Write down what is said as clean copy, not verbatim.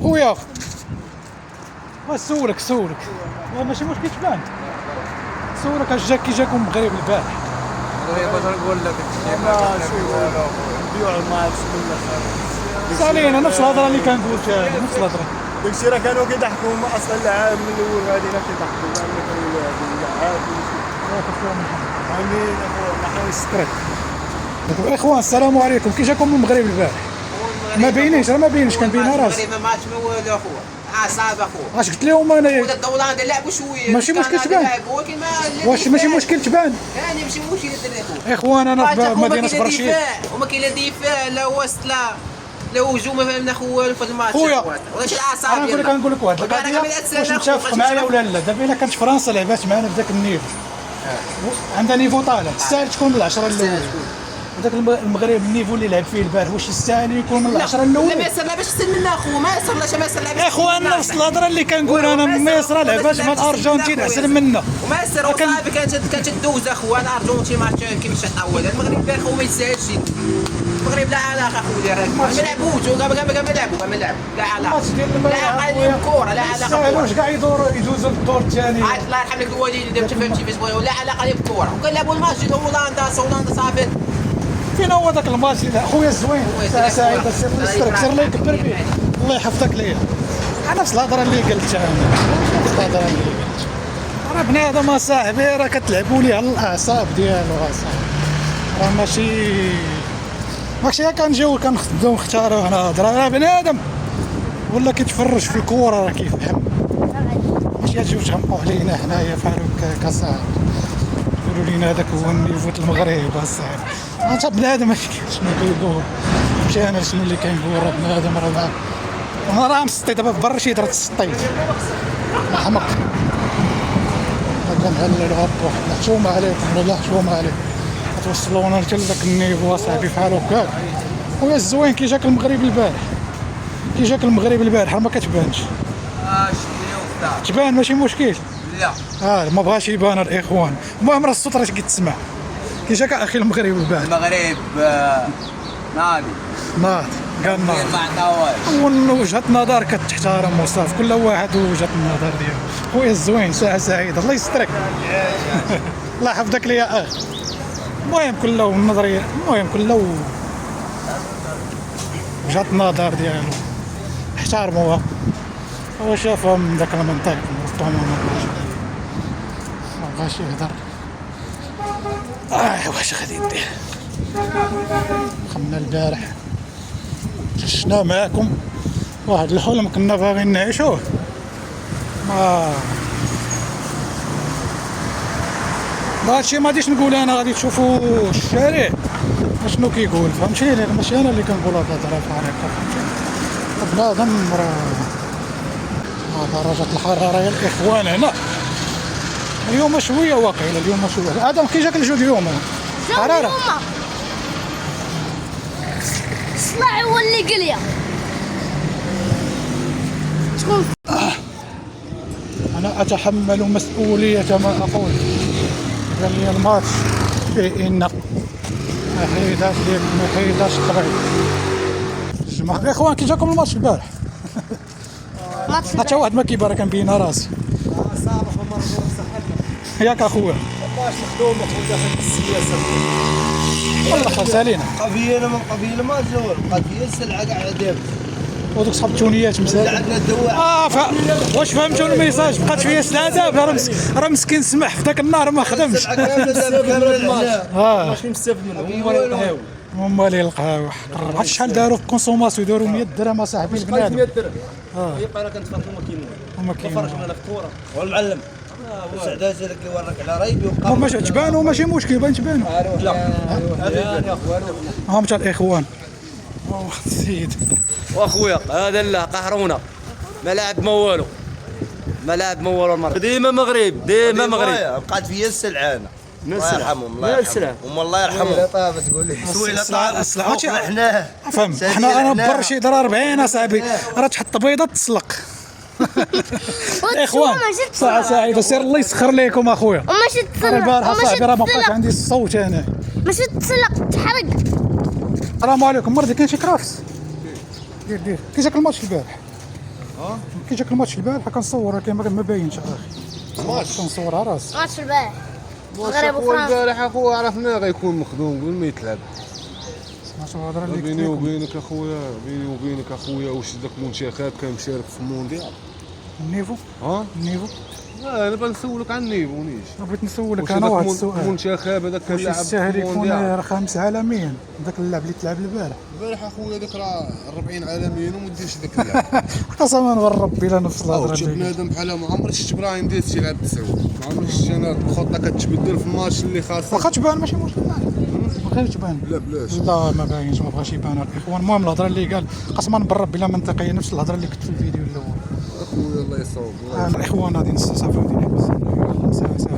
خويا سولك ماشي مشكل تبان سولك اش جاك كي جاكم المغرب البارح. والله باش نقول لك بيوع الماء بسم الله خير. سالينا نفس الهضره اللي كنقول نفس الهضره. داكشي راه كانوا كيضحكوا هما اصلا العام من الاول غاديين كيضحكوا كانوا كيقولوا هذه العام امين اخويا نحن سكرت. اخوان السلام عليكم، كي جاكم من المغرب البارح؟ ما باينينش راه ما باينش كان باين راس. المغرب ما عادش ما والو اخويا صعب اخويا. اش قلت لهم انا؟ الدوران لعبوا شويه ماشي مشكل تبان. واش ماشي مشكل تبان؟ ثاني ماشي مشكل الدراري. اخوان انا في مدينه برشيد وما كاين لا دفاع لا وسط لا هجوم ما فهمنا خويا في الماتش. خويا ولاش الاعصاب انا كنقول لك واحد القضيه واش متفق معايا ولا لا. دابا الا كانت فرنسا لعبات معنا بداك النيفو عندها نيفو طالع تستاهل تكون من العشره الاولين. وداك المغرب النيفو اللي لعب فيه البارح واش يستاهل يكون من العشره الاولين؟ لا ما يصير باش يصير منا اخو ما يصيرلاش ما يصير اخوان نفس الهضره اللي كنقول انا مصر لعبات مع الارجنتين احسن منا وما يصير صافي كانت تدوز اخويا الارجنتين ما كيفاش تطول. المغرب البارح ما يستاهلش المغرب لا علاقه اخويا راه ما لعبوش ما لعبوا لا علاقه لا كوره لا علاقه واش كاع يدوزوا للدور الثاني. الله يرحم لك الوالدين اللي فهمتي فاش بغيو لا علاقه بالكوره وكنلعبوا الماتش ديال هولندا صافي. فين هو ذاك الماتش خويا الزوين سعيد السير سير الله يكبر فيه الله يحفظك ليا. نفس الهضره اللي قلتها انا نفس الهضره اللي قلت راه بنادم اصاحبي راه كتلعبوا ليه على الاعصاب ديالو اصاحبي راه ماشي كنجيو كنخدمو نختارو هنا هضره راه بنادم ولا كيتفرج في الكوره راه كيفهم ماشي تجيو تهمقوا علينا حنايا بحال هكا كصاحب يقولوا لينا هذاك هو النيفو المغرب اصاحبي. انت بنادم شنو كيقول ماشي انا شنو اللي كنقول راه بنادم راه مسطي دابا في برشيد راه تسطيت حمق كنهلل غابو حشومه عليكم والله حشومه عليكم توصلونا حتى لذاك النيفو اصاحبي بحال هكاك. خويا الزوين كي جاك المغرب البارح ما كتبانش تبان ماشي مشكل لا ما بغاش يبان الاخوان. المهم راه الصوت راه كيتسمع. كي جاك اخي المغرب البارح؟ المغرب ناضي قال ناضي وجهة نظر كتحترم وصافي كل واحد وجهة النظر ديالو. خويا الزوين ساعة سعيدة الله يسترك الله يحفظك ليا المهم كل النظرية المهم كل وجهة النظر ديالو احترموها. هو شافها من ذاك المنطق ما بغاش يهضر. واش غادي ندير خمنا البارح عشنا معاكم واحد الحلم كنا باغيين نعيشوه هادشي ما غاديش نقول انا غادي تشوفوا الشارع اشنو كيقول فهمتيني. ماشي انا اللي كنقول هاد الهضره بحال هكا فهمتيني. بنادم درجة الحرارة يا الاخوان هنا اليوم شويه واقيلا اليوم شويه. ادم كي جاك الجو اليوم حراره صلاع هو اللي قليا انا اتحمل مسؤوليه ما اقول. قال لي الماتش فيه ان ما حيداش طبيعي. الجماعه الاخوان كي جاكم الماتش البارح؟ حتى واحد ما كيبان كان بين راسي ياك اخويا باش مخدوم داخل السياسه والله خلاص علينا قضيه من قبيله ما تزول قضيه السلعه كاع دابا ودوك صحاب التونيات مساكين عندنا الدواء واش فهمتوا الميساج بقات فيا سلعه راه مسكين سمح في ذاك النهار ما خدمش ماشي مستافد منهم هما اللي يلقاو عرفت شحال داروا في الكونسوماسيون داروا 100 درهم اصاحبي البنادم 100 درهم يبقى انا كنتفرج هما كاينين فرجنا انا في الكوره والمعلم سعداء جالك يورك على رايبي هما تبانوا ماشي مشكل بان تبانوا لا يا اخوان هم تاع الاخوان السيد واخويا هذا لا قهرونا ملاعب ما والو المرة ديما مغرب بقات فيا السلعانه الله يرحمهم الله يرحمهم لا طابه تقول لي سويله حناه فهم حنا انا برشي دار 40 اصاحبي راه تحط بيضه تسلق. اخوان ساعه سعيده سير الله يسخر لكم اخويا وماشي تسلق البارحه صاحبي راه ما بقاش عندي الصوت انا ماشي تسلق تحرق. السلام عليكم مرضي كاين شي كرافس دير كي جاك الماتش البارح؟ كي جاك الماتش البارح كنصور ولكن ما باينش اخي. ماتش كنصور على راسي. ماتش البارح ماتش المغرب اخويا وفرنسا. البارح اخويا عرفنا غيكون مخدوم قبل ما يتلعب. ماتش الهضره اللي بيني قلت لكم. وبينك اخويا بيني وبينك اخويا واش داك المنتخب كان مشارك في المونديال النيفو ها؟ النيفو. لا انا بنسولك عن النيفو نيش بغيت نسولك واش انا واحد داك السؤال. المنتخب هذاك كان واش لاعب يستاهل في يكون المونديال خامس عالميا داك اللعب اللي تلعب البارح؟ البارح اخويا داك راه 40 عالميا وما ديرش داك اللعب. قسما بالرب الا نفس الهضره شوف اللي بنادم بحال ما عمري شفت ابراهيم دياز تيلعب بالسعود ما عمري شفت انا الخطه كتبدل في الماتش اللي خاص واخا تبان ماشي مشكل. واخا تبان. لا بلاش لا ما باينش ما بغاش يبان الاخوان. المهم الهضره اللي قال قسما بالرب الا منطقيه نفس الهضره اللي كنت في الفيديو الاول. اخويا الله يصوب الاخوان غادي نستافدوا ديال بزاف.